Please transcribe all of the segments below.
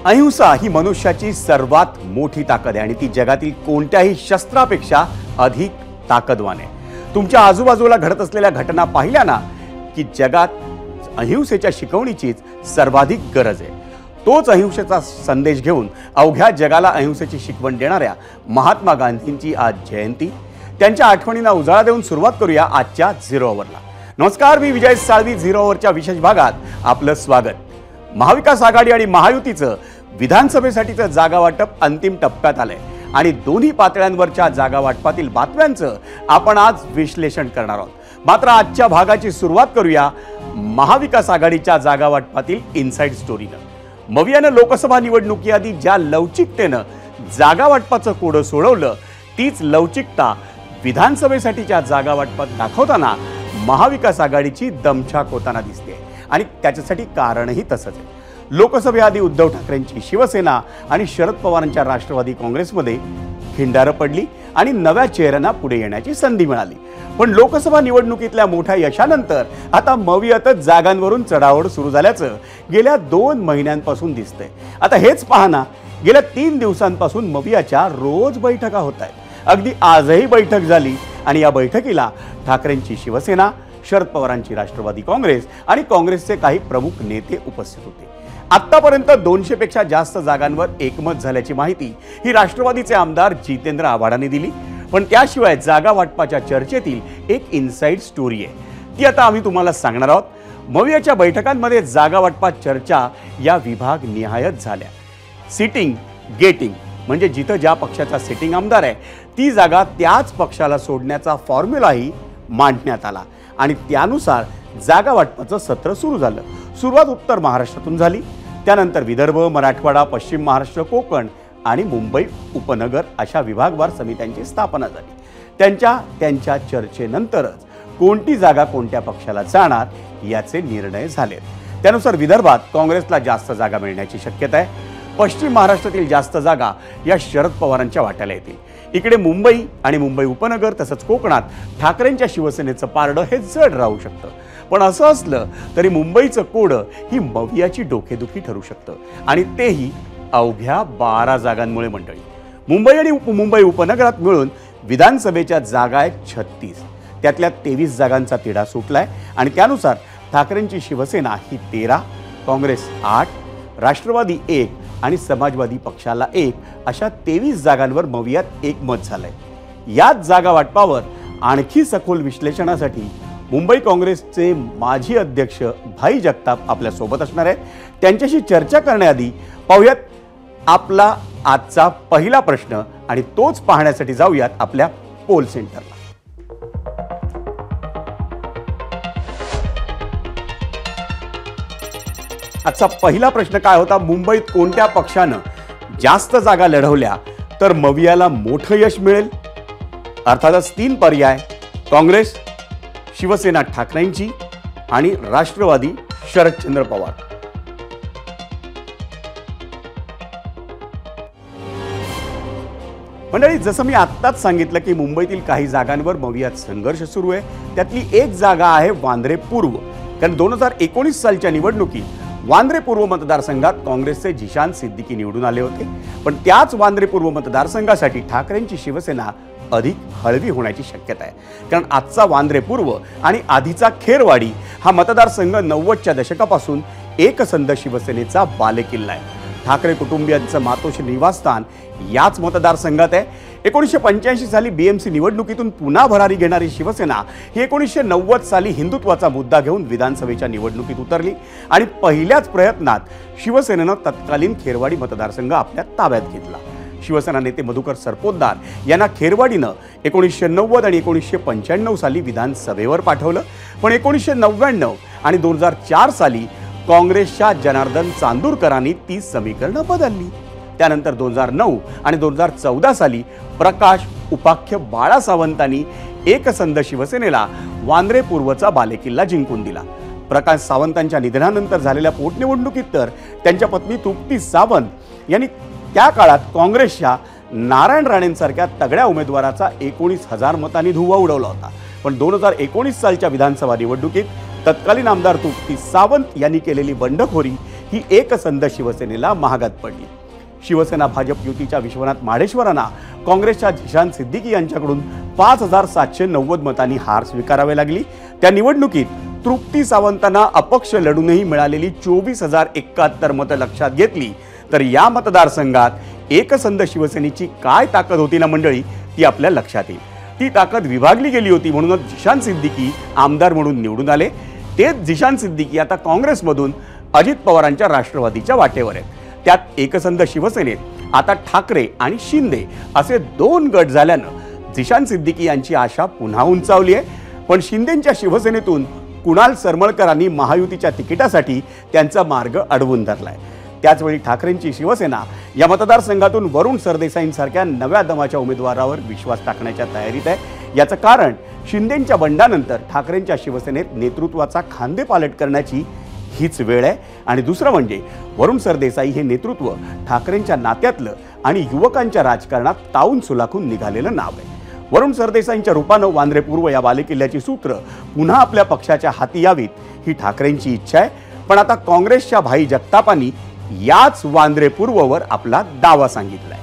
अहिंसा ही मनुष्याची सर्वात मोठी ताकद आहे आणि ती जगातील कोणत्याही शस्त्रापेक्षा अधिक ताकदवान आहे। तुमच्या आजूबाजूला घडत असलेल्या घटना पाहिल्या ना की जगात अहिंसेच्या शिकवणीचीच सर्वाधिक गरज आहे। तोच अहिंसेचा संदेश घेऊन अवघ्या जगाला अहिंसेची शिकवण देणाऱ्या महात्मा गांधींची आज जयंती। त्यांच्या आठवणींना उजाळा देऊन सुरुवात करूया आजच्या झिरो अवरला। नमस्कार, मी विजय साळवी। झिरो अवरच्या विशेष भागात आपलं स्वागत। महाविकास आघाडी आणि महायुतीचं विधानसभेसाठीचं जागा वाटप अंतिम टप्प्यात आलंय आणि दोन्ही पातळ्यांवरच्या जागा वाटपातील बातम्यांचं आपण आज विश्लेषण करणार आहोत। मात्र आजच्या भागाची सुरुवात करूया महाविकास आघाडीच्या जागा वाटपातील इनसाइड स्टोरीनं। मवियानं लोकसभा निवडणुकीआधी ज्या लवचिकतेनं जागा वाटपाचं कोडं सोडवलं तीच लवचिकता विधानसभेसाठीच्या जागा वाटपात दाखवताना महाविकास आघाडीची दमछाक होताना दिसते आणि त्याच्यासाठी कारणही तसंच आहे। लोकसभेआधी उद्धव ठाकरेंची शिवसेना आणि शरद पवारांच्या राष्ट्रवादी काँग्रेसमध्ये खिंडारं पडली आणि नव्या चेहऱ्यांना पुढे येण्याची संधी मिळाली। पण लोकसभा निवडणुकीतल्या मोठ्या यशानंतर आता मवियातच जागांवरून चढाओढ सुरू झाल्याचं गेल्या 2 महिन्यांपासून दिसतंय। आता हेच पहा ना, गेल्या 3 दिवसांपासून मवियाच्या रोज बैठका होत आहेत। अगदी आजही बैठक झाली आणि या बैठकीला ठाकरेंची शिवसेना, शरद पवारांची राष्ट्रवादी काँग्रेस आणि काँग्रेसचे काही प्रमुख नेते उपस्थित होते। आतापर्यंत 200 पेक्षा जास्त जागांवर एकमत झाल्याची माहिती ही राष्ट्रवादीचे आमदार जितेंद्र आव्हाडांनी दिली। पण त्याशिवाय जागा वाटपाच्या चर्चेतील एक इनसाइड स्टोरी आहे, ती आता आम्ही तुम्हाला सांगणार आहोत। मवियाच्या बैठकांमध्ये जागा वाटपात चर्चा या विभाग निहायच झाल्या। सिटिंग गेटिंग म्हणजे जिथं ज्या पक्षाचा सिटिंग आमदार आहे ती जागा त्याच पक्षाला सोडण्याचा फॉर्म्युलाही मांडण्यात आला आणि त्यानुसार जागा वाटपाचं सत्र सुरू झालं। सुरुवात उत्तर महाराष्ट्रातून झाली, त्यानंतर विदर्भ, मराठवाडा, पश्चिम महाराष्ट्र, कोकण आणि मुंबई उपनगर अशा विभागवार समित्यांची स्थापना झाली। त्यांच्या चर्चेनंतरच कोणती जागा कोणत्या पक्षाला जाणार याचे निर्णय झाले। त्यानुसार विदर्भात काँग्रेसला जास्त जागा मिळण्याची शक्यता आहे। पश्चिम महाराष्ट्रातील जास्त जागा या शरद पवारांच्या वाट्याला येतील। इकडे मुंबई आणि मुंबई उपनगर तसंच कोकणात ठाकरेंच्या शिवसेनेचं पारडं हे जड राहू शकतं। पण असं असलं तरी मुंबईचं कोडं ही मवियाची डोकेदुखी ठरू शकतं आणि तेही अवघ्या 12 जागांमुळे। मंडळी, मुंबई आणि मुंबई उपनगरात मिळून विधानसभेच्या जागा आहेत 36, त्यातल्या 23 जागांचा तिढा सुटलाय आणि त्यानुसार ठाकरेंची शिवसेना ही 13, काँग्रेस 8, राष्ट्रवादी 1 आणि समाजवादी पक्षाला 1 अशा 23 जागांवर मवियात एकमत झालंय। याच जागा वाटपावर आणखी सखोल विश्लेषणासाठी मुंबई काँग्रेसचे माजी अध्यक्ष भाई जगताप आपल्या सोबत असणार आहेत। त्यांच्याशी चर्चा करण्याआधी पाहूयात आपला आजचा पहिला प्रश्न आणि तोच पाहण्यासाठी जाऊयात आपल्या पोल सेंटरला। आजचा पहिला प्रश्न काय होता? मुंबईत कोणत्या पक्षानं जास्त जागा लढवल्या तर मवियाला मोठं यश मिळेल? अर्थातच 3 पर्याय: काँग्रेस, शिवसेना ठाकरेंची आणि राष्ट्रवादी शरदचंद्र पवार। मंडळी, जसं मी आत्ताच सांगितलं की मुंबईतील काही जागांवर मवियात संघर्ष सुरू आहे। त्यातली एक जागा आहे वांद्रे पूर्व, कारण 2019 सालच्या निवडणुकीत वांद्रे पूर्व मतदारसंघात काँग्रेसचे जिशान सिद्दीकी निवडून आले होते। पण त्याच वांद्रे पूर्व मतदारसंघासाठी ठाकरेंची शिवसेना अधिक हळवी होण्याची शक्यता आहे, कारण आजचा वांद्रे पूर्व आणि आधीचा खेरवाडी हा मतदारसंघ 90च्या दशकापासून एकसंध शिवसेनेचा बालेकिल्ला आहे। ठाकरे कुटुंबियांचं मातोश्री निवासस्थान याच मतदारसंघात आहे। 1985 साली बीएमसी निवडणुकीतून पुन्हा भरारी घेणारी शिवसेना ही 1990 साली हिंदुत्वाचा मुद्दा घेऊन विधानसभेच्या निवडणुकीत उतरली आणि पहिल्याच प्रयत्नात शिवसेनेनं तत्कालीन खेरवाडी मतदारसंघ आपल्या ताब्यात घेतला। शिवसेना नेते मधुकर सरपोतदार यांना खेरवाडीनं 1990 आणि 1995 साली विधानसभेवर पाठवलं। पण 1999 आणि 2004 साली काँग्रेसच्या जनार्दन चांदूरकरांनी ती समीकरणं बदलली। त्यानंतर 2009 आणि 2014 साली प्रकाश उपाख्य बाळा सावंतांनी एकसंध शिवसेनेला वांद्रे पूर्वचा बालेकिल्ला जिंकून दिला। प्रकाश सावंतांच्या निधनानंतर झालेल्या पोटनिवडणुकीत तर त्यांच्या पत्नी तृप्ती सावंत यांनी त्या काळात काँग्रेसच्या नारायण राणेंसारख्या तगड्या उमेदवाराचा 19,000 मतांनी धुव्वा उडवला होता। पण 2019 सालच्या विधानसभा निवडणुकीत तत्कालीन आमदार तृप्ती सावंत यांनी केलेली बंडखोरी ही एकसंध शिवसेनेला महागात पडली. शिवसेना भाजप युतीच्या विश्वनाथ माडेश्वरांना काँग्रेसच्या झिशान सिद्दीकी यांच्याकडून 5790 मतांनी हार स्वीकारावी लागली. त्या निवडणुकीत तृप्ती सावंतांना अपक्ष लढूनही मिळालेली 24,071 मतं लक्षात घेतली तर या मतदारसंघात एकसंध शिवसेनेची काय ताकद होती ना मंडळी, ती आपल्या लक्षात येईल. ती ताकद विभागली गेली होती म्हणूनच झिशान सिद्दीकी आमदार म्हणून निवडून आले. तेच झिशान सिद्दीकी आता काँग्रेसमधून अजित पवारांच्या राष्ट्रवादीच्या वाटेवर आहेत. त्यात एकसंध शिवसेनेत आता ठाकरे आणि शिंदे असे 2 गट झाल्यानं झिशान सिद्दीकी यांची आशा पुन्हा उंचावली आहे. पण शिंदेंच्या शिवसेनेतून कुणाल सरमळकरांनी महायुतीच्या तिकिटासाठी त्यांचा मार्ग अडवून धरलाय. त्याचवेळी ठाकरेंची शिवसेना या मतदारसंघातून वरुण सरदेसाईंसारख्या नव्या दमाच्या उमेदवारावर विश्वास टाकण्याच्या तयारीत आहे. याचं कारण शिंदेंच्या बंडानंतर ठाकरेंच्या शिवसेनेत नेतृत्वाचा खांदेपालट करण्याची हीच वेळ आहे. आणि दुसरं म्हणजे वरुण सरदेसाई हे नेतृत्व ठाकरेंच्या नात्यातलं आणि युवकांच्या राजकारणात ताऊन सुलाखून निघालेलं नाव आहे. वरुण सरदेसाईंच्या रूपानं वांद्रे पूर्व या बालेकिल्ल्याची सूत्र पुन्हा आपल्या पक्षाच्या हाती यावीत ही ठाकरेंची इच्छा आहे. पण आता काँग्रेसच्या भाई जगतापांनी याच वांद्रे पूर्ववर आपला दावा सांगितलाय.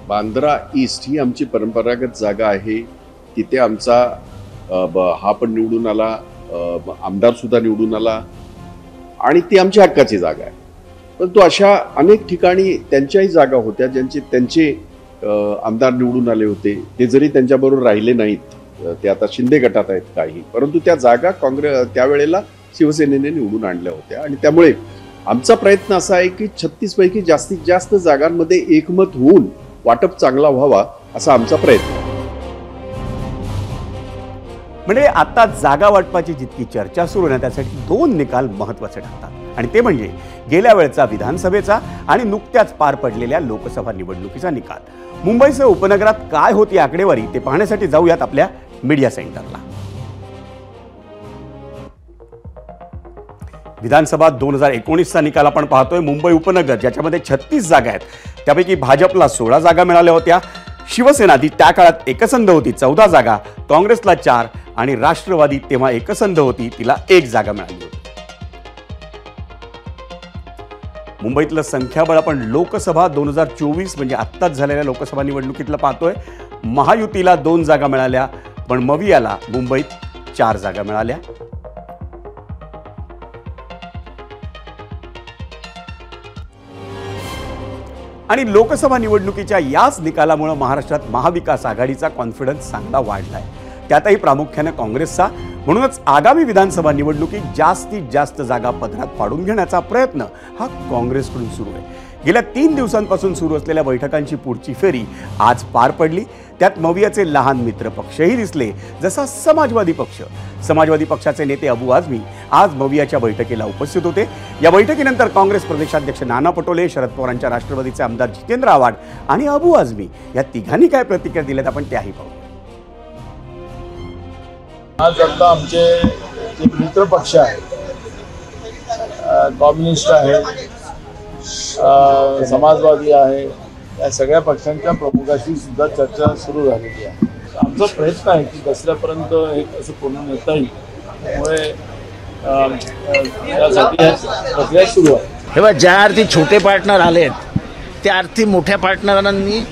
बांद्रा ईस्ट ही आमची परंपरागत जागा आहे. तिथे आमचा हा पण निवडून आला, आमदार सुद्धा निवडून आला आणि ती आमच्या हक्काची जागा आहे. परंतु अशा अनेक ठिकाणी त्यांच्याही जागा होत्या त्यांचे आमदार निवडून आले होते. ते जरी त्यांच्याबरोबर राहिले नाहीत, ते आता शिंदे गटात आहेत काही, परंतु त्या जागा काँग्रेस त्यावेळेला शिवसेनेने निवडून आणल्या होत्या. आणि त्यामुळे आमचा प्रयत्न असा आहे की 36 पैकी जास्तीत जास्त जागांमध्ये एकमत होऊन वाटप चांगला व्हावा असा आमचा प्रयत्न आहे. म्हणजे आता जागा वाटपाची जितकी चर्चा सुरू आहे त्यासाठी 2 निकाल महत्त्वाचे ठरतात आणि ते म्हणजे गेल्या वेळचा विधानसभेचा आणि नुकत्याच पार पडलेल्या लोकसभा निवडणुकीचा निकाल. मुंबईसह उपनगरात काय होती आकडेवारी ते पाहण्यासाठी जाऊयात आपल्या मीडिया सेंटरला. विधानसभा 2019चा निकाल आपण पाहतोय. मुंबई उपनगर ज्याच्यामध्ये 36 जागा आहेत, त्यापैकी भाजपला 16 जागा मिळाल्या होत्या. शिवसेना ती त्या काळात एकसंध होती, 14 जागा, काँग्रेसला 4 आणि राष्ट्रवादी तेव्हा एकसंध होती, तिला 1 जागा मिळाली होती. मुंबईतलं संख्याबळ आपण लोकसभा 2024 म्हणजे आत्ताच झालेल्या लोकसभा निवडणुकीतलं पाहतोय. महायुतीला 2 जागा मिळाल्या, पण मवियाला मुंबईत 4 जागा मिळाल्या. आणि लोकसभा निवडणुकीच्या याच निकालामुळे महाराष्ट्रात महाविकास आघाडीचा कॉन्फिडन्स चांगला वाढलाय, त्यातही प्रामुख्याने काँग्रेसचा. म्हणूनच आगामी विधानसभा निवडणुकीत जास्तीत जास्त जागा पदरात पाडून घेण्याचा प्रयत्न हा काँग्रेसकडून सुरू आहे. गेल्या 3 दिवसांपासून सुरू असलेल्या बैठकांची पुढची फेरी आज पार पडली. त्यात मवियाचे लहान मित्र पक्षही दिसले, जसा समाजवादी पक्ष. समाजवादी पक्षाचे नेते अबू आझमी आज मवियाच्या बैठकीला उपस्थित होते. या बैठकीनंतर काँग्रेस प्रदेशाध्यक्ष नाना पटोले, शरद पवारांच्या राष्ट्रवादीचे आमदार जितेंद्र आव्हाड आणि अबू आझमी या तिघांनी काय प्रतिक्रिया दिल्यात आपण त्याही पाहू. आज आता आमचे जे मित्र पक्ष आहेत, कम्युनिस्ट आहे, समाजवादी आहे, या सगळ्या पक्षांच्या प्रमुखाशी सुद्धा चर्चा सुरू झालेली आहे. आमचा प्रयत्न आहे की दसऱ्यापर्यंत हे कसं पूर्ण नेता येईल, त्यामुळे त्यासाठी प्रक्रिया सुरू आहे. तेव्हा ज्या अर्थी छोटे पार्टनर आलेत त्या अर्थी मोठ्या पार्टनरांनी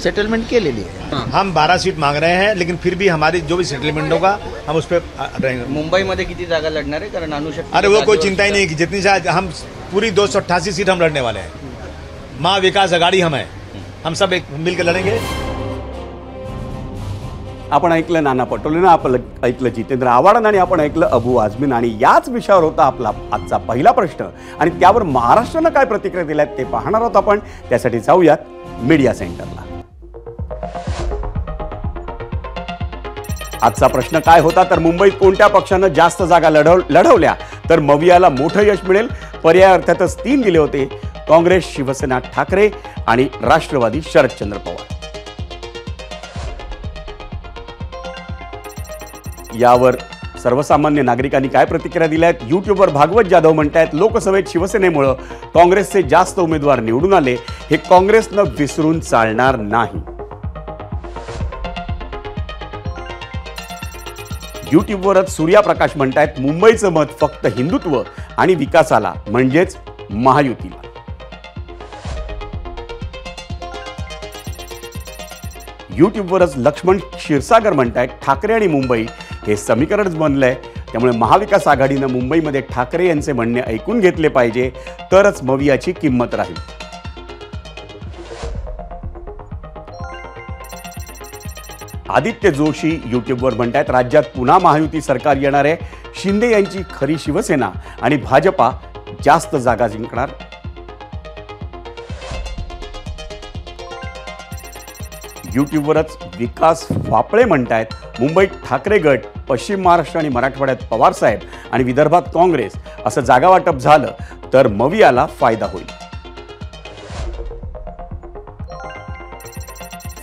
सेटलमेंट केलेली है. हम 12 सीट मांग रहे हैं, लेकिन फिर भी हमारी जो भी सेटलमेंट होगा हम उस पर रहेंगे. मुंबई मध्ये किती जागा लढणार आहे? कारण अनुशक्ती अरे वो कोई चिंता ही नहीं की जितनी हम पूरी 288 सीट हम लड़ने वाले हैं. महाविकास आघाड़ी हम सब एक मिलकर लड़ेंगे. आपण ऐकलं नाना पटोलेनं, आपण ऐकलं जितेंद्र आव्हाड आणि आपण ऐकलं अबू आझमीन. आणि याच विषयावर होता आपला आजचा पहिला प्रश्न आणि त्यावर महाराष्ट्रानं काय प्रतिक्रिया दिल्यात ते पाहणार आहोत आपण. त्यासाठी जाऊयात मीडिया सेंटरला. आजचा प्रश्न काय होता तर मुंबईत कोणत्या पक्षानं जास्त जागा लढवल्या तर मवियाला मोठं यश मिळेल. पर्याय अर्थातच 3 दिले होते: काँग्रेस, शिवसेना ठाकरे आणि राष्ट्रवादी शरदचंद्र पवार. यावर सर्वसामान्य नागरिकांनी काय प्रतिक्रिया दिल्या आहेत? यूट्यूबवर भागवत जाधव म्हणतायत, लोकसभेत शिवसेनेमुळे काँग्रेसचे जास्त उमेदवार निवडून आले, हे काँग्रेसनं विसरून चालणार नाही. यूट्यूबवरच सूर्याप्रकाश म्हणतायत मुंबईचं मत फक्त हिंदुत्व आणि विकासाला म्हणजेच महायुतीला. यूट्यूबवरच लक्ष्मण क्षीरसागर म्हणतायत ठाकरे आणि मुंबई हे समीकरणच बनलंय, त्यामुळे महाविकास आघाडीनं मुंबईमध्ये ठाकरे यांचे म्हणणे ऐकून घेतले पाहिजे, तरच मवियाची किंमत राहील. आदित्य जोशी यूट्यूबवर म्हणतायत राज्यात पुन्हा महायुती सरकार येणार आहे, शिंदे यांची खरी शिवसेना आणि भाजपा जास्त जागा जिंकणार. यूट्यूबवरच विकास फापळे म्हणतायत मुंबईत ठाकरे गट, पश्चिम महाराष्ट्र आणि मराठवाड्यात पवारसाहेब आणि विदर्भात काँग्रेस असं जागा वाटप झालं तर मवियाला फायदा होईल.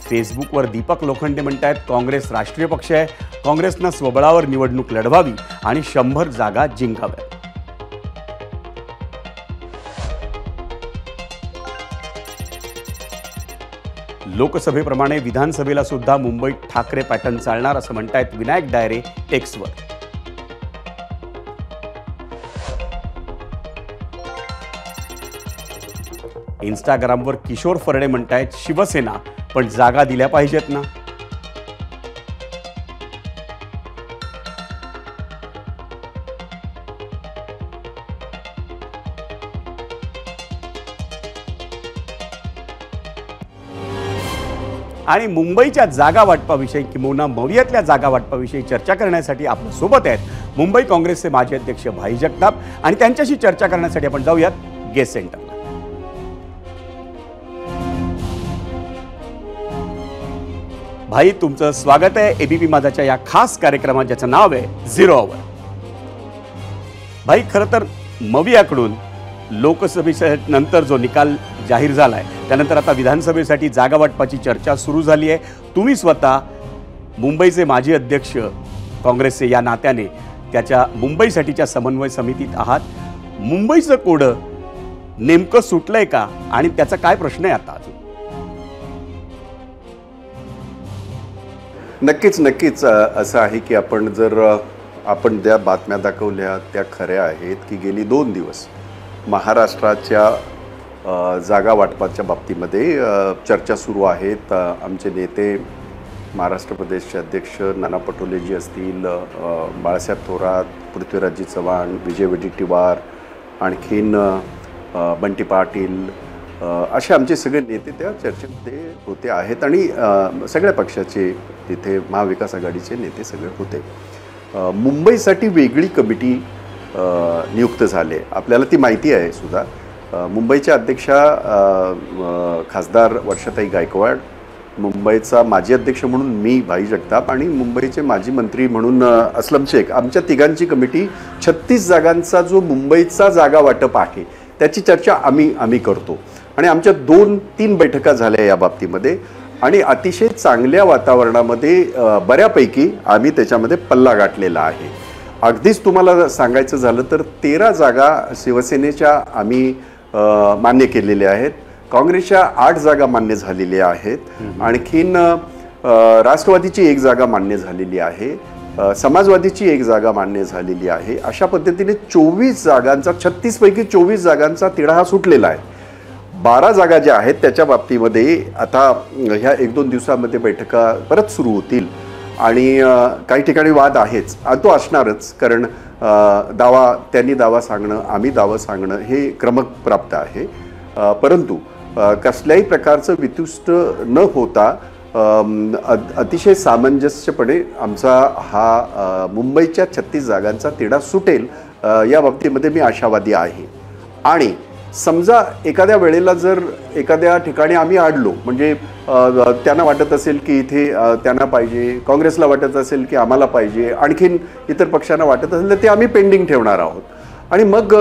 फेसबुकवर दीपक लोखंडे म्हणतायत काँग्रेस राष्ट्रीय पक्ष आहे, काँग्रेसनं स्वबळावर निवडणूक लढवावी आणि 100 जागा जिंकाव्या. लोकसभेप्रमाणे विधानसभेला सुद्धा मुंबईत ठाकरे पॅटर्न चालणार असं म्हणतायत विनायक डायरे टेक्सवर. इंस्टाग्रामवर किशोर फरडे म्हणतायत शिवसेना, पण जागा दिल्या पाहिजेत ना. आणि मुंबईच्या जागा वाटपाविषयी किंवा मवियातल्या जागा वाटपाविषयी चर्चा करण्यासाठी आपल्या सोबत आहेत मुंबई काँग्रेसचे माजी अध्यक्ष भाई जगताप, आणि त्यांच्याशी चर्चा करण्यासाठी आपण जाऊयात गेस्ट सेंटरला. भाई, तुमचं स्वागत आहे एबीपी माझाच्या या खास कार्यक्रमात ज्याचं नाव आहे 0 आवर. भाई, खरं तर मवियाकडून लोकसभेच्या नंतर जो निकाल जाहीर झालाय त्यानंतर आता विधानसभेसाठी जागा वाटपाची चर्चा सुरू झाली आहे. तुम्ही स्वतः मुंबईचे माजी अध्यक्ष काँग्रेसचे या नात्याने त्याच्या मुंबईसाठीच्या समन्वय समितीत आहात. मुंबईचं कोडं नेमकं सुटलंय का आणि त्याचा काय प्रश्न आहे आता अजून? नक्कीच असं आहे की आपण ज्या बातम्या दाखवल्या त्या खऱ्या आहेत की गेली 2 दिवस महाराष्ट्राच्या जागा वाटपाच्या बाबतीमध्ये चर्चा सुरू आहेत. आमचे नेते महाराष्ट्र प्रदेशचे अध्यक्ष नाना पटोलेजी असतील, बाळासाहेब थोरात, पृथ्वीराजजी चव्हाण, विजय वडेट्टीवार, आणखीन बंटी पाटील, असे आमचे सगळे नेते त्या चर्चेमध्ये होते आहेत आणि सगळ्या पक्षाचे तिथे महाविकास आघाडीचे नेते सगळे होते. मुंबईसाठी वेगळी कमिटी नियुक्त झाले, आपल्याला ती माहिती आहे सुद्धा. मुंबईच्या अध्यक्षा खासदार वर्षाताई गायकवाड, मुंबईचा माजी अध्यक्ष म्हणून मी भाई जगताप आणि मुंबईचे माजी मंत्री म्हणून असलम शेख, आमच्या तिघांची कमिटी 36 जागांचा जो मुंबईचा जागा वाटप आहे त्याची चर्चा आम्ही करतो. आणि आमच्या 2-3 बैठका झाल्या या बाबतीमध्ये आणि अतिशय चांगल्या वातावरणामध्ये बऱ्यापैकी आम्ही त्याच्यामध्ये पल्ला गाठलेला आहे. अगदीच तुम्हाला सांगायचं झालं तर 13 जागा शिवसेनेच्या आम्ही मान्य केलेल्या आहेत, काँग्रेसच्या 8 जागा मान्य झालेल्या आहेत, आणखीन राष्ट्रवादीची 1 जागा मान्य झालेली आहे, समाजवादीची 1 जागा मान्य झालेली आहे. अशा पद्धतीने 24 जागांचा 36 पैकी 24 जागांचा तिढा हा सुटलेला आहे. 12 जागा ज्या आहेत त्याच्या बाबतीमध्ये आता ह्या 1-2 दिवसामध्ये बैठका परत सुरू होतील आणि काही ठिकाणी वाद आहेच, तो असणारच, कारण त्यांनी दावा सांगणं आम्ही दावा सांगणं हे क्रमप्राप्त आहे. परंतु कसल्याही प्रकारचं वितुष्ट न होता अतिशय सामंजस्यपणे आमचा हा मुंबईच्या 36 जागांचा तिढा सुटेल या बाबतीमध्ये मी आशावादी आहे. आणि समजा एखाद्या वेळेला जर एखाद्या ठिकाणी आम्ही अडलो, म्हणजे त्यांना वाटत असेल की इथे त्यांना पाहिजे, काँग्रेसला वाटत असेल की आम्हाला पाहिजे, आणखीन इतर पक्षांना वाटत असेल तर ते आम्ही पेंडिंग ठेवणार आहोत. आणि मग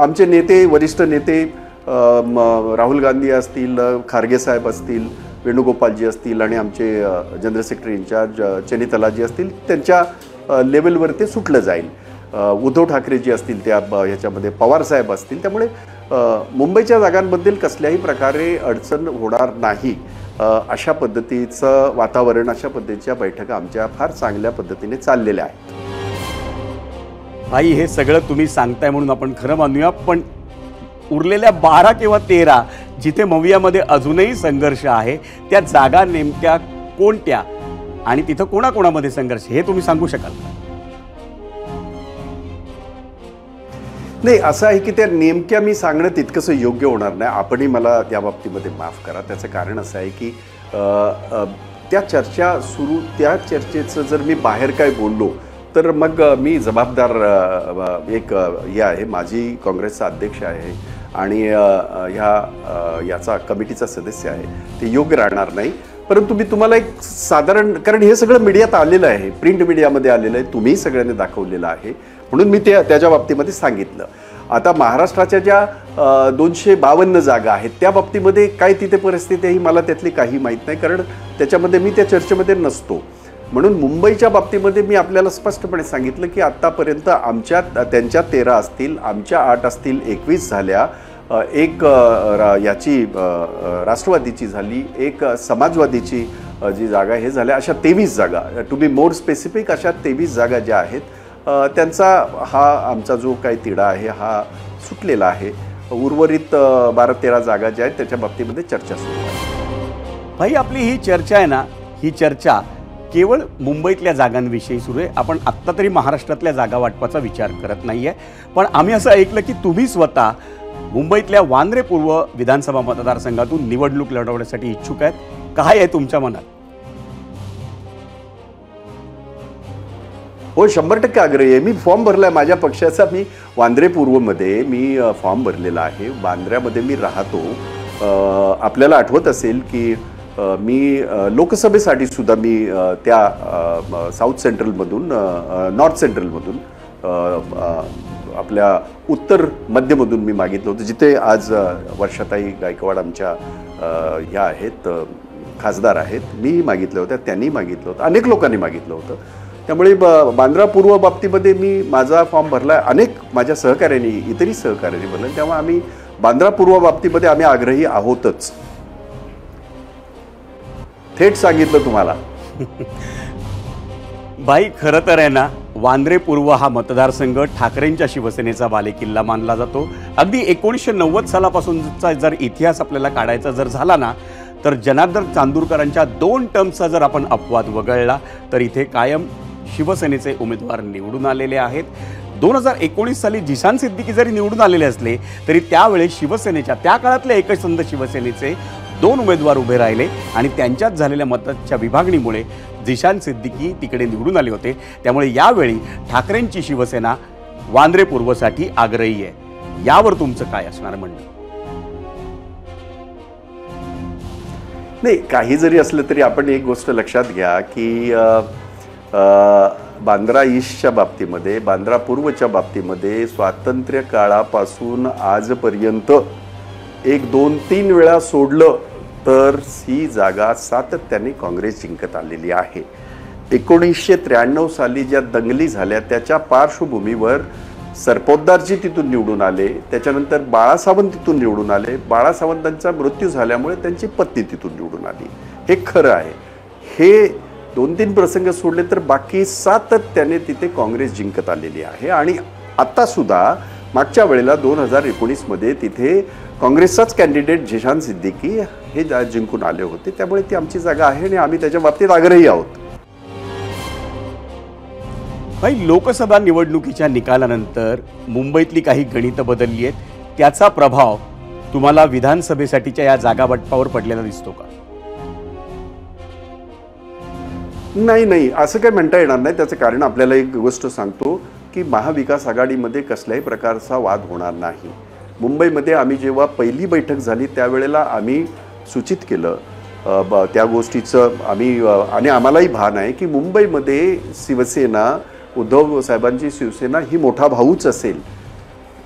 आमचे नेते, वरिष्ठ नेते राहुल गांधी असतील, खारगे साहेब असतील, वेणुगोपालजी असतील आणि आमचे जनरल सेक्रेटरी इन्चार्ज चेनितलाजी असतील, त्यांच्या लेवलवर ते सुटलं जाईल. उद्धव ठाकरेजी असतील त्या ह्याच्यामध्ये, पवारसाहेब असतील. त्यामुळे मुंबईच्या जागांबद्दल कसल्याही प्रकारे अडचण होणार नाही अशा पद्धतीचं वातावरण, अशा पद्धतीच्या बैठका आमच्या फार चांगल्या पद्धतीने चाललेल्या आहेत. भाई, हे सगळं तुम्ही सांगताय म्हणून आपण खरं मानूया, पण उरलेल्या 12 किंवा 13 जिथे मवियामध्ये अजूनही संघर्ष आहे, त्या जागा नेमक्या कोणत्या आणि तिथं कोणाकोणामध्ये संघर्ष, हे तुम्ही सांगू शकाल का? नाही, असं आहे की त्या नेमक्या मी सांगणं तितकंसं योग्य होणार नाही. आपणही मला त्या बाबतीमध्ये माफ करा. त्याचं कारण असं आहे की त्या चर्चेचं जर मी बाहेर काय बोललो तर मग मी जबाबदार एक हे आहे, माजी काँग्रेसचा अध्यक्ष आहे आणि याचा कमिटीचा सदस्य आहे, ते योग्य राहणार नाही. परंतु मी तुम्हाला एक साधारण, कारण हे सगळं मीडियात आलेलं आहे, प्रिंट मीडियामध्ये आलेलं आहे, तुम्ही सगळ्यांनी दाखवलेलं आहे, म्हणून मी त्याच्या बाबतीमध्ये सांगितलं. आता महाराष्ट्राच्या ज्या 252 जागा आहेत त्या बाबतीमध्ये काय तिथे परिस्थिती आहे मला त्यातली काही माहीत नाही, कारण त्याच्यामध्ये मी त्या चर्चेमध्ये नसतो. म्हणून मुंबईच्या बाबतीमध्ये मी आपल्याला स्पष्टपणे सांगितलं की आत्तापर्यंत त्यांच्या 13 असतील, आमच्या 8 असतील, 21 झाल्या. एक याची राष्ट्रवादीची झाली, एक समाजवादीची जी जागा हे झाल्या, अशा 23 जागा, टू बी मोर स्पेसिफिक अशा 23 जागा ज्या आहेत त्यांचा हा आमचा जो काही तिढा आहे हा सुटलेला आहे. उर्वरित 12-13 जागा ज्या आहेत त्याच्या बाबतीमध्ये चर्चा सुरू आहे. भाई, आपली ही चर्चा आहे ना, ही चर्चा केवळ मुंबईतल्या जागांविषयी सुरू आहे. आपण आत्ता तरी महाराष्ट्रातल्या जागा वाटपाचा विचार करत नाही आहे, पण आम्ही असं ऐकलं की तुम्ही स्वतः मुंबईतल्या वांद्रे पूर्व विधानसभा मतदारसंघातून निवडणूक लढवण्यासाठी इच्छुक आहेत. काय आहे तुमच्या मनात? हो, 100% आग्रही आहे. मी फॉर्म भरलाय माझ्या पक्षाचा. मी वांद्रे पूर्वमध्ये मी फॉर्म भरलेला आहे. वांद्र्यामध्ये मी राहतो. आपल्याला आठवत असेल की मी लोकसभेसाठी सुद्धा मी त्या साऊथ सेंट्रलमधून, नॉर्थ सेंट्रलमधून, आपल्या उत्तर मध्यमधून मी मागितलं होतं, जिथे आज वर्षाताई गायकवाड आमच्या ह्या आहेत, खासदार आहेत. मी मागितलं होतं, त्यांनी मागितलं होतं, अनेक लोकांनी मागितलं होतं. त्यामुळे बांद्रा पूर्व बाबतीमध्ये मी माझा फॉर्म भरला आहे. अनेक माझ्या सहकार्यांनी, इतरही सहकार्यांनी भरला. त्यामुळे आम्ही बांद्रा पूर्व बाबतीमध्ये आम्ही आग्रही आहोतच. थेट सांगितलं तुम्हाला. भाई, खरं तर आहे ना, वांद्रे पूर्व हा मतदारसंघ ठाकरेंच्या शिवसेनेचा बालेकिल्ला मानला जातो. अगदी 1990 सालापासूनचा जर इतिहास आपल्याला काढायचा जर झाला ना, तर जनार्दन चांदूरकरांच्या 2 टर्मचा जर आपण अपवाद वगळला तर इथे कायम शिवसेनेचे उमेदवार निवडून आलेले आहेत. 2019 साली जिशान सिद्दीकी जरी निवडून आलेले असले तरी त्यावेळेस शिवसेनेच्या, त्या काळातल्या एकसंध शिवसेनेचे 2 उमेदवार उभे राहिले आणि त्यांच्यात झालेल्या मताच्या विभागणीमुळे जिशान सिद्दीकी तिकडे निवडून आले होते. त्यामुळे यावेळी ठाकरेंची शिवसेना वांद्रे पूर्वसाठी आग्रही आहे. यावर तुमचं काय असणार म्हणणं? नाही, काही जरी असलं तरी आपण एक गोष्ट लक्षात घ्या की बांद्रा ईस्टच्या बाबतीमध्ये, बांद्रा पूर्वच्या बाबतीमध्ये स्वातंत्र्य काळापासून आजपर्यंत 1, 2, 3 वेळा सोडलं तर ही जागा सातत्याने काँग्रेस जिंकत आलेली आहे. 1993 साली ज्या दंगली झाल्या त्याच्या पार्श्वभूमीवर सरपोतदारजी तिथून निवडून आले, त्याच्यानंतर बाळासावंत तिथून निवडून आले. बाळासावंतांचा मृत्यू झाल्यामुळे त्यांची पत्नी तिथून निवडून आली. हे खरं आहे. हे 2-3 प्रसंग सोडले तर बाकी सातत्याने तिथे काँग्रेस जिंकत आलेली आहे. आणि आता सुद्धा मागच्या वेळेला 2019 मध्ये तिथे काँग्रेसचाच कॅन्डिडेट जिशान सिद्दीकी हे जिंकून आले होते. त्यामुळे ती आमची जागा आहे आणि आम्ही त्याच्या बाबतीत आग्रही आहोत. भाई, लोकसभा निवडणुकीच्या निकालानंतर मुंबईतली काही गणितं बदलली आहेत. त्याचा प्रभाव तुम्हाला विधानसभेसाठीच्या या जागा वाटपावर पडलेला दिसतो का? नाही, असं काही म्हणता येणार नाही. त्याचं कारण आपल्याला एक गोष्ट सांगतो की महाविकास आघाडीमध्ये कसल्याही प्रकारचा वाद होणार नाही. मुंबईमध्ये आम्ही जेव्हा पहिली बैठक झाली त्यावेळेला आम्ही सूचित केलं त्या गोष्टीचं आणि आम्हालाही भान आहे की मुंबईमध्ये शिवसेना, उद्धव साहेबांची शिवसेना ही मोठा भाऊच असेल.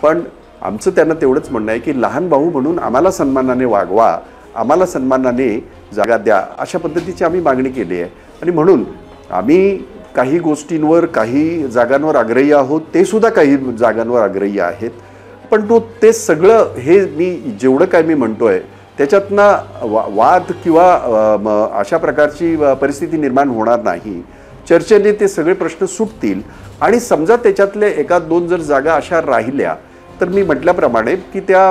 पण आमचं त्यांना तेवढंच म्हणणं आहे की लहान भाऊ म्हणून आम्हाला सन्मानाने वागवा, आम्हाला सन्मानाने जागा द्या, अशा पद्धतीची आम्ही मागणी केली आहे. आणि म्हणून आम्ही काही गोष्टींवर, काही जागांवर आग्रही आहोत, ते सुद्धा काही जागांवर आग्रही आहेत. पण ते सगळं हे मी जेवढं काय मी म्हणतोय त्याच्यातनं वाद किंवा अशा प्रकारची परिस्थिती निर्माण होणार नाही. चर्चेने ते सगळे प्रश्न सुटतील आणि समजा त्याच्यातले एका दोन जर जागा अशा राहिल्या तर मी म्हटल्याप्रमाणे की त्या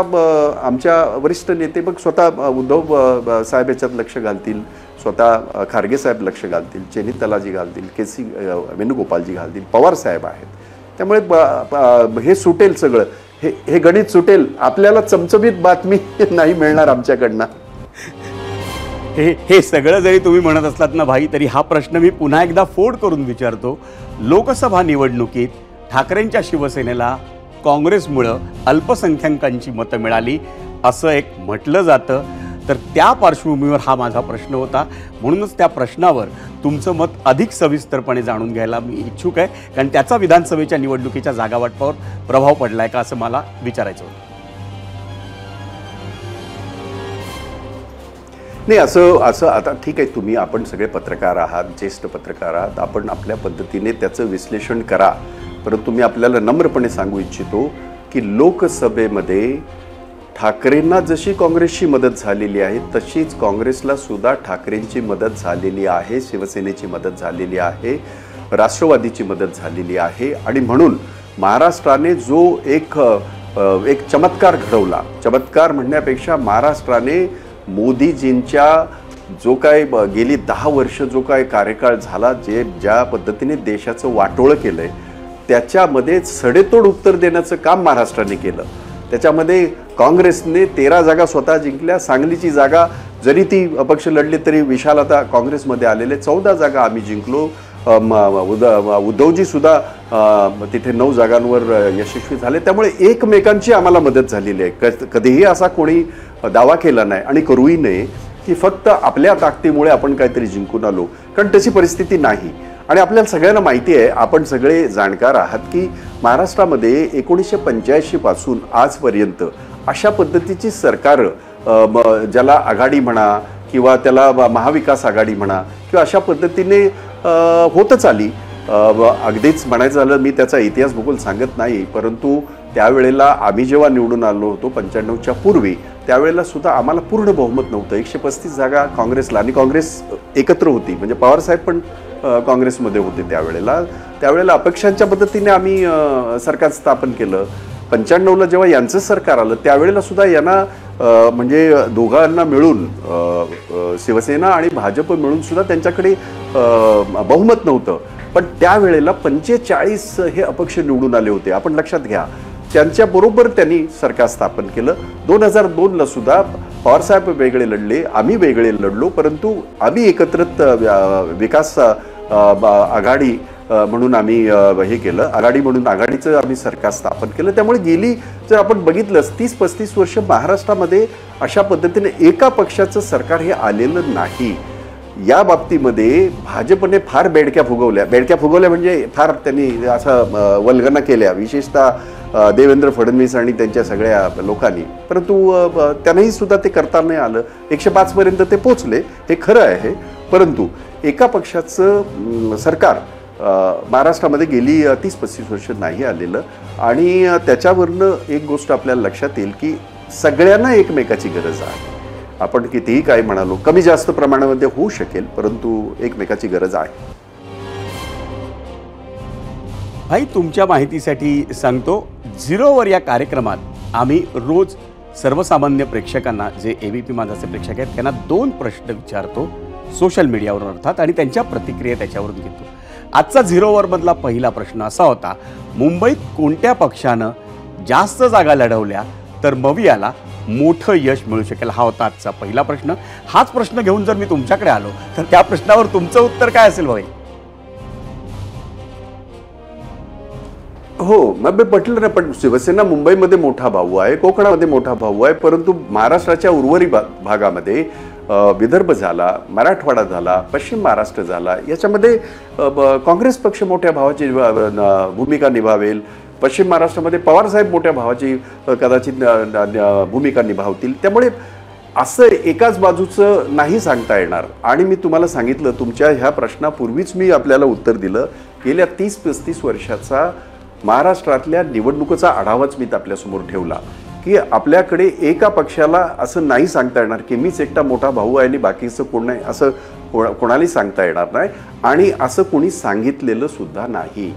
आमच्या वरिष्ठ नेते मग स्वतः उद्धव साहेब याच्यात लक्ष घालतील, स्वतः खारगे साहेब लक्ष घालतील, चेनीतलाजी घालतील, KC वेणुगोपालजी घालतील, पवार साहेब आहेत. त्यामुळे हे सुटेल सगळं, हे गणित सुटेल. आपल्याला चमचमीत बातमी नाही मिळणार आमच्याकडनं. हे सगळं जरी तुम्ही म्हणत असलात ना भाई, तरी हा प्रश्न मी पुन्हा एकदा फोड करून विचारतो. लोकसभा निवडणुकीत ठाकरेंच्या शिवसेनेला काँग्रेसमुळं अल्पसंख्याकांची मतं मिळाली असं एक म्हटलं जातं. तर त्या पार्श्वभूमीवर हा माझा प्रश्न होता. म्हणूनच त्या प्रश्नावर तुमचं मत अधिक सविस्तरपणे जाणून घ्यायला मी इच्छुक आहे, कारण त्याचा विधानसभेच्या निवडणुकीच्या जागावाटपावर प्रभाव पडलाय का असं मला विचारायचं होतं. नाही, असं आता ठीक आहे, तुम्ही आपण सगळे पत्रकार आहात, ज्येष्ठ पत्रकार आहात, आपण आपल्या पद्धतीने त्याचं विश्लेषण करा. परंतु मी आपल्याला नम्रपणे सांगू इच्छितो की लोकसभेमध्ये ठाकरेंना जशी काँग्रेसची मदत झालेली आहे तशीच काँग्रेसला सुद्धा ठाकरेंची मदत झालेली आहे, शिवसेनेची मदत झालेली आहे, राष्ट्रवादीची मदत झालेली आहे. आणि म्हणून महाराष्ट्राने जो एक चमत्कार घडवला, चमत्कार म्हणण्यापेक्षा महाराष्ट्राने मोदीजींच्या जो काय गेली 10 वर्ष जो काय कार्यकाळ झाला, ज्या पद्धतीने देशाचं वाटोळं केलंय त्याच्यामध्ये सडेतोड उत्तर देण्याचं काम महाराष्ट्राने केलं. त्याच्यामध्ये काँग्रेसने 13 जागा स्वतः जिंकल्या. सांगलीची जागा जरी ती अपक्ष लढली तरी विशाल आता काँग्रेसमध्ये आलेले, 14 जागा आम्ही जिंकलो. उद्धवजी सुद्धा तिथे 9 जागांवर यशस्वी झाले. त्यामुळे एकमेकांची आम्हाला मदत झालेली आहे. कधीही असा कोणी दावा केला नाही आणि करूही नये की फक्त आपल्या ताकदीमुळे आपण काहीतरी जिंकून आलो, कारण तशी परिस्थिती नाही. आणि आपल्याला सगळ्यांना माहिती आहे, आपण सगळे जाणकार आहात की महाराष्ट्रामध्ये 1985 पासून आजपर्यंत अशा पद्धतीची सरकारं, ज्याला आघाडी म्हणा किंवा त्याला महाविकास आघाडी म्हणा किंवा अशा पद्धतीने होतच आली. अगदीच म्हणायचं झालं, मी त्याचा इतिहास भूगोल सांगत नाही, परंतु त्यावेळेला आम्ही जेव्हा निवडून आलो होतो 95च्या पूर्वी, त्यावेळेला सुद्धा आम्हाला पूर्ण बहुमत नव्हतं. 135 जागा काँग्रेसला, आणि काँग्रेस एकत्र होती, म्हणजे पवारसाहेब पण काँग्रेसमध्ये होते त्यावेळेला अपक्षांच्या पद्धतीने आम्ही सरकार स्थापन केलं. 95ला जेव्हा यांचं सरकार आलं त्यावेळेला सुद्धा यांना म्हणजे दोघांना मिळून शिवसेना आणि भाजप मिळून सुद्धा त्यांच्याकडे बहुमत नव्हतं. पण त्यावेळेला 45 हे अपक्ष निवडून आले होते. आपण लक्षात घ्या, त्यांच्याबरोबर त्यांनी सरकार स्थापन केलं. 2002ला सुद्धा पवारसाहेब वेगळे लढले, आम्ही वेगळे लढलो, परंतु आम्ही एकत्रित विकास आघाडी म्हणून आम्ही हे केलं, आघाडी म्हणून आघाडीचं आम्ही सरकार स्थापन केलं. त्यामुळे गेली जर आपण बघितलं 30-35 वर्ष महाराष्ट्रामध्ये अशा पद्धतीने एका पक्षाचं सरकार हे आलेलं नाही. या बाबतीमध्ये भाजपने फार बेडक्या फुगवल्या म्हणजे फार त्यांनी असं वल्गना केल्या, विशेषतः देवेंद्र फडणवीस आणि त्यांच्या सगळ्या लोकांनी. परंतु त्यांनाही सुद्धा ते करता नाही आलं. 105 पर्यंत ते पोचले, हे खरं आहे. परंतु एका पक्षाचं सरकार महाराष्ट्रामध्ये गेली 30-35 वर्ष नाही आलेलं. आणि त्याच्यावरनं एक गोष्ट आपल्याला लक्षात येईल की सगळ्यांना एकमेकाची गरज आहे. आपण कितीही काय म्हणालो, कमी जास्त प्रमाणामध्ये होऊ शकेल, परंतु एकमेकाची गरज आहे. भाई, तुमच्या माहितीसाठी सांगतो, झिरोवर या कार्यक्रमात आम्ही रोज सर्वसामान्य प्रेक्षकांना, जे ABP माझाचे प्रेक्षक आहेत, त्यांना 2 प्रश्न विचारतो सोशल मीडियावर अर्थात, आणि त्यांच्या प्रतिक्रिया त्याच्यावरून घेतो. आजचा झिरोवर मधला पहिला प्रश्न असा होता, मुंबईत कोणत्या पक्षानं जास्त जागा लढवल्या तर मवियाला मोठं यश मिळू शकेल, हा होता आजचा पहिला प्रश्न. हाच प्रश्न घेऊन जर मी तुमच्याकडे आलो तर त्या प्रश्नावर तुमचं उत्तर काय असेल भाई? हो, मग पटलं ना. पण शिवसेना मुंबईमध्ये मोठा भाऊ आहे, कोकणामध्ये मोठा भाऊ आहे, परंतु महाराष्ट्राच्या उर्वरित भागामध्ये विदर्भ झाला, मराठवाडा झाला, पश्चिम महाराष्ट्र झाला, याच्यामध्ये काँग्रेस पक्ष मोठ्या भावाची भूमिका निभावेल. पश्चिम महाराष्ट्रामध्ये पवारसाहेब मोठ्या भावाची कदाचित भूमिका निभावतील. त्यामुळे असं एकाच बाजूचं नाही सांगता येणार. आणि मी तुम्हाला सांगितलं, तुमच्या ह्या प्रश्नापूर्वीच मी आपल्याला उत्तर दिलं, गेल्या 30-35 वर्षाचा महाराष्ट्रातल्या निवडणुकीचा आढावाच मी आपल्यासमोर ठेवला. की आपल्याकडे एका पक्षाला असं नाही सांगता येणार की मीच एकटा मोठा भाऊ आहे आणि बाकीचं कोण नाही, असं कोणालाही सांगता येणार नाही आणि असं कोणी सांगितलेलं सुद्धा नाही.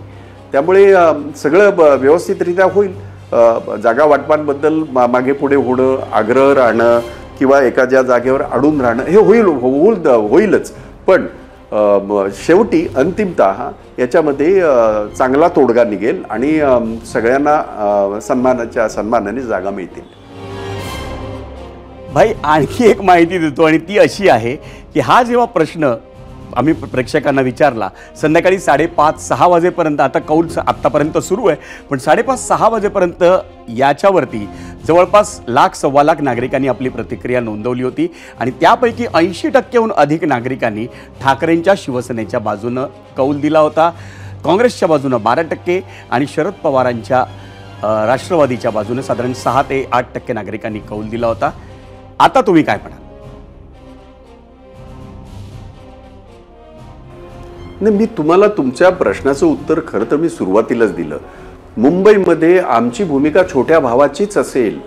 त्यामुळे सगळं व्यवस्थितरित्या होईल. जागा वाटपांबद्दल मागे पुढे होणं, आग्रह राहणं किंवा एखाद्या जागेवर अडून राहणं हे होईलच. पण शेवटी अंतिमतः याच्यामध्ये चांगला तोडगा निघेल आणि सगळ्यांना सन्मानाने जागा मिळतील. भाई आणखी एक माहिती देतो आणि ती अशी आहे की हा जेव्हा प्रश्न आम्ही प्रेक्षकांना विचारला संध्याकाळी 5:30-6 वाजेपर्यंत, आता कौल आत्तापर्यंत सुरू आहे, पण 5:30-6 वाजेपर्यंत याच्यावरती जवळपास 1,00,000-1,25,000 नागरिकांनी आपली प्रतिक्रिया नोंदवली होती आणि त्यापैकी 80%हून अधिक नागरिकांनी ठाकरेंच्या शिवसेनेच्या बाजूनं कौल दिला होता. काँग्रेसच्या बाजूनं 12% आणि शरद पवारांच्या राष्ट्रवादीच्या बाजूनं साधारण 6 ते 8% नागरिकांनी कौल दिला होता. आता तुम्ही काय म्हणाल? नाही, मी तुम्हाला तुमच्या प्रश्नाचं उत्तर खरं तर मी सुरुवातीलाच दिलं. मुंबईमध्ये आमची भूमिका छोट्या भावाचीच असेल,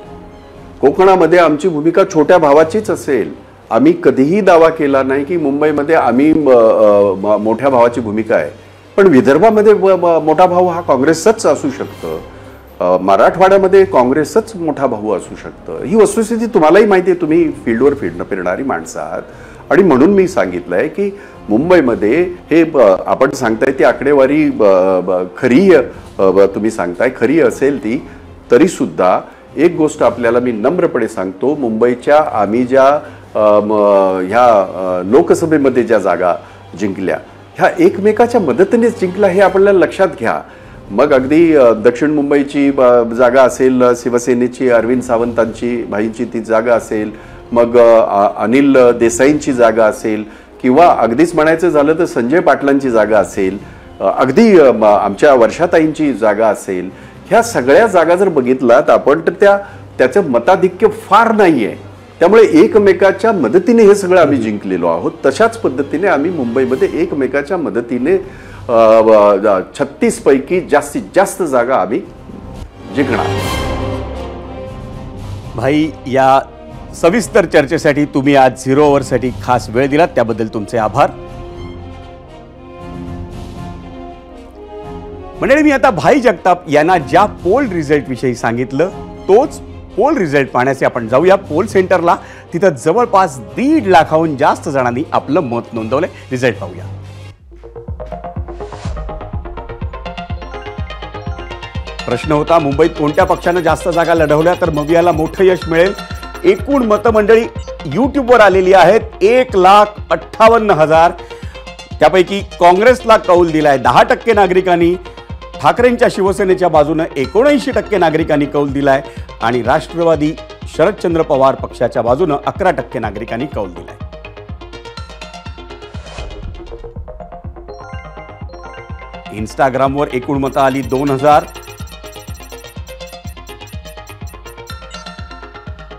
कोकणामध्ये आमची भूमिका छोट्या भावाचीच असेल. आम्ही कधीही दावा केला नाही की मुंबईमध्ये आम्ही मोठ्या भावाची भूमिका आहे. पण विदर्भामध्ये मोठा भाऊ हा काँग्रेसचाच असू शकतं, मराठवाड्यामध्ये काँग्रेसच मोठा भाऊ असू शकतं. ही वस्तुस्थिती तुम्हालाही माहिती आहे, तुम्ही फील्डवर फिरणारी माणसं आहात. आणि म्हणून मी सांगितलंय की मुंबईमध्ये हे आपण सांगताय ती आकडेवारी खरी, तुम्ही सांगताय खरी असेल ती, तरी सुद्धा एक गोष्ट आपल्याला मी नम्रपणे सांगतो, मुंबईच्या आम्ही ज्या ह्या लोकसभेमध्ये ज्या जागा जिंकल्या ह्या एकमेकाच्या मदतीनेच जिंकल्या हे आपल्याला लक्षात घ्या. मग अगदी दक्षिण मुंबईची जागा असेल शिवसेनेची, अरविंद सावंतांची भाईंची ती जागा असेल, मग अनिल देसाईंची जागा असेल किंवा अगदीच म्हणायचं झालं तर संजय पाटलांची जागा असेल, अगदी आमच्या वर्षाताईंची जागा असेल, ह्या सगळ्या जागा जर बघितलात आपण तर त्याचं मताधिक्य फार नाही आहे. त्यामुळे एकमेकाच्या मदतीने हे सगळं आम्ही जिंकलेलो आहोत. तशाच पद्धतीने आम्ही मुंबईमध्ये एकमेकाच्या मदतीने 36 पैकी जास्तीत जास्त जागा आम्ही जिंकणार. भाई, या सविस्तर चर्चेसाठी तुम्ही आज 0 ओव्हरसाठी खास वेळ दिलात, त्याबद्दल तुमचे आभार. मंडळी, मी आता भाई जगताप यांना ज्या पोल रिझल्ट विषयी सांगितलं तोच पोल रिझल्ट पाहण्याचे आपण जाऊया पोल सेंटरला. तिथं जवळपास 1.5 लाखाहून जास्त जणांनी आपलं मत नोंदवलंय. रिझल्ट पाहूया. प्रश्न होता मुंबईत कोणत्या पक्षानं जास्त जागा लढवल्या तर मवियाला मोठं यश मिळेल. एकूण मतमंडळी युट्यूबवर आलेली आहेत 1,58,000. त्यापैकी काँग्रेसला कौल दिलाय 10% नागरिकांनी, ठाकरेंच्या शिवसेनेच्या बाजूनं 79% नागरिकांनी कौल दिलाय आणि राष्ट्रवादी शरदचंद्र पवार पक्षाच्या बाजूनं 11% नागरिकांनी कौल दिलाय. इंस्टाग्रामवर एकूण मतं आली 2,000.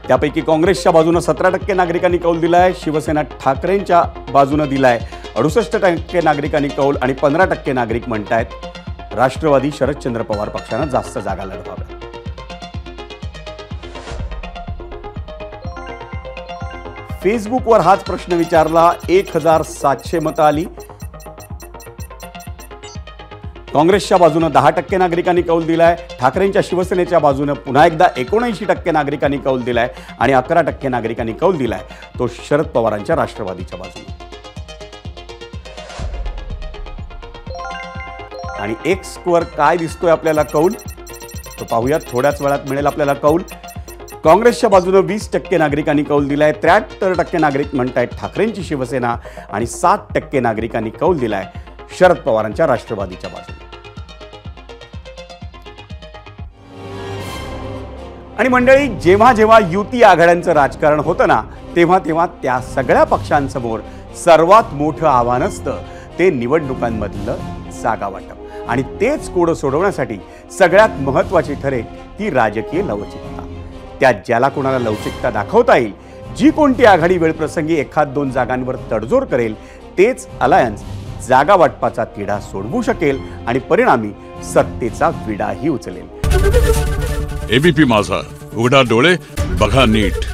त्यापैकी काँग्रेसच्या बाजूनं 17% नागरिकांनी कौल दिलाय, शिवसेना ठाकरेंच्या बाजूनं दिलाय 68% नागरिकांनी कौल आणि 15% नागरिक म्हणतायत राष्ट्रवादी शरदचंद्र पवार पक्षानं जास्त जागा लढवाव्या. फेसबुकवर हाच प्रश्न विचारला, 1,700 मतं आली. काँग्रेसच्या बाजूनं 10% नागरिकांनी कौल दिलाय, ठाकरेंच्या शिवसेनेच्या बाजूनं पुन्हा एकदा 79% नागरिकांनी कौल दिलाय आणि 11% नागरिकांनी कौल दिलाय तो शरद पवारांच्या राष्ट्रवादीच्या बाजूने. आणि एक्सवर काय दिसतोय आपल्याला कौल तो पाहूयात, थोड्याच वेळात मिळेल आपल्याला कौल. काँग्रेसच्या बाजूनं 20% नागरिकांनी कौल दिलाय, 73% नागरिक म्हणतायत ठाकरेंची शिवसेना आणि 7% नागरिकांनी कौल दिलाय शरद पवारांच्या राष्ट्रवादीच्या बाजूने. आणि मंडळी, जेव्हा जेव्हा युती आघाड्यांचं राजकारण होतं ना तेव्हा त्या सगळ्या पक्षांसमोर सर्वात मोठं आव्हान असतं ते निवडणुकांमधलं जागा वाटप. आणि तेच कोडं सोडवण्यासाठी सगळ्यात महत्त्वाची ठरेल ती राजकीय लवचिकता. त्यात ज्याला कोणाला लवचिकता दाखवता येईल, जी कोणती आघाडी वेळप्रसंगी 1-2 जागांवर तडजोड करेल, तेच अलायन्स जागा वाटपाचा तिढा सोडवू शकेल आणि परिणामी सत्तेचा विडाही उचलेल. एबीपी माझा, उघडा डोळे बघा नीट.